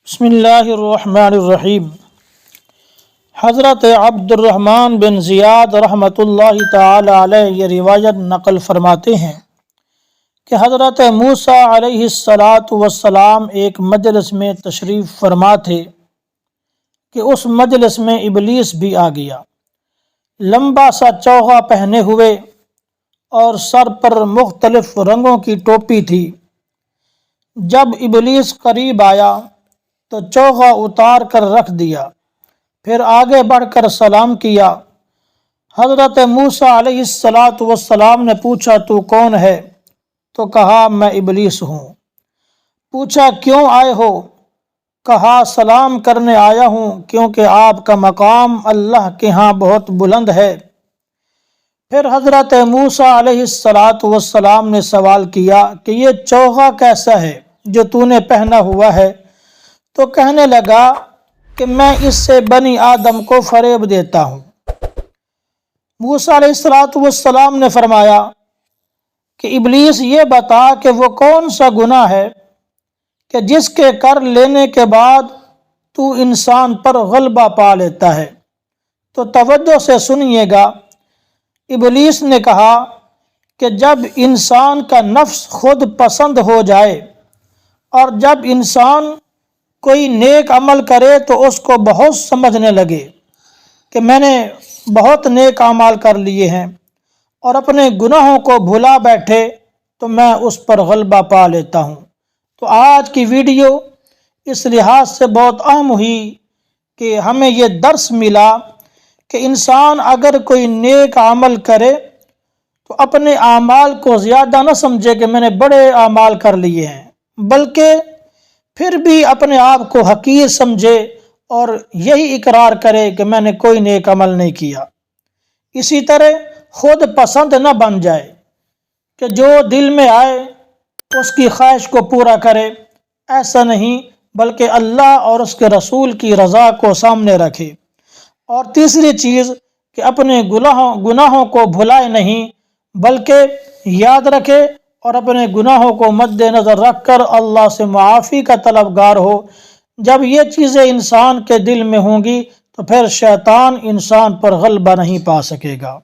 بسم اللہ الرحمن الرحیم۔ حضرت عبد الرحمن بن زیاد رحمۃ اللہ تعالی علیہ یہ روایت نقل فرماتے ہیں کہ حضرت موسیٰ علیہ السلام ایک مجلس میں تشریف فرما تھے کہ اس مجلس میں ابلیس بھی آ گیا، لمبا سا چوغا پہنے ہوئے اور سر پر مختلف رنگوں کی ٹوپی تھی۔ جب ابلیس قریب آیا تو چوغا اتار کر رکھ دیا، پھر آگے بڑھ کر سلام کیا۔ حضرت موسیٰ علیہ السلام نے پوچھا تو کون ہے؟ تو کہا میں ابلیس ہوں۔ پوچھا کیوں آئے ہو؟ کہا سلام کرنے آیا ہوں کیونکہ آپ کا مقام اللہ کے ہاں بہت بلند ہے۔ پھر حضرت موسیٰ علیہ السلام نے سوال کیا کہ یہ چوغا کیسا ہے جو تو نے پہنا ہوا ہے؟ تو کہنے لگا کہ میں اس سے بنی آدم کو فریب دیتا ہوں۔ موسیٰ علیہ السلام نے فرمایا کہ ابلیس یہ بتا کہ وہ کون سا گناہ ہے کہ جس کے کر لینے کے بعد تو انسان پر غلبہ پا لیتا ہے؟ تو توجہ سے سنیے گا۔ ابلیس نے کہا کہ جب انسان کا نفس خود پسند ہو جائے اور جب انسان کوئی نیک عمل کرے تو اس کو بہت سمجھنے لگے کہ میں نے بہت نیک اعمال کر لیے ہیں، اور اپنے گناہوں کو بھلا بیٹھے تو میں اس پر غلبہ پا لیتا ہوں۔ تو آج کی ویڈیو اس لحاظ سے بہت اہم ہوئی کہ ہمیں یہ درس ملا کہ انسان اگر کوئی نیک عمل کرے تو اپنے اعمال کو زیادہ نہ سمجھے کہ میں نے بڑے اعمال کر لیے ہیں، بلکہ پھر بھی اپنے آپ کو حقیر سمجھے اور یہی اقرار کرے کہ میں نے کوئی نیک عمل نہیں کیا۔ اسی طرح خود پسند نہ بن جائے کہ جو دل میں آئے اس کی خواہش کو پورا کرے، ایسا نہیں، بلکہ اللہ اور اس کے رسول کی رضا کو سامنے رکھے۔ اور تیسری چیز کہ اپنے گناہوں کو بھلائے نہیں بلکہ یاد رکھے اور اپنے گناہوں کو مد نظر رکھ کر اللہ سے معافی کا طلبگار ہو۔ جب یہ چیزیں انسان کے دل میں ہوں گی تو پھر شیطان انسان پر غلبہ نہیں پا سکے گا۔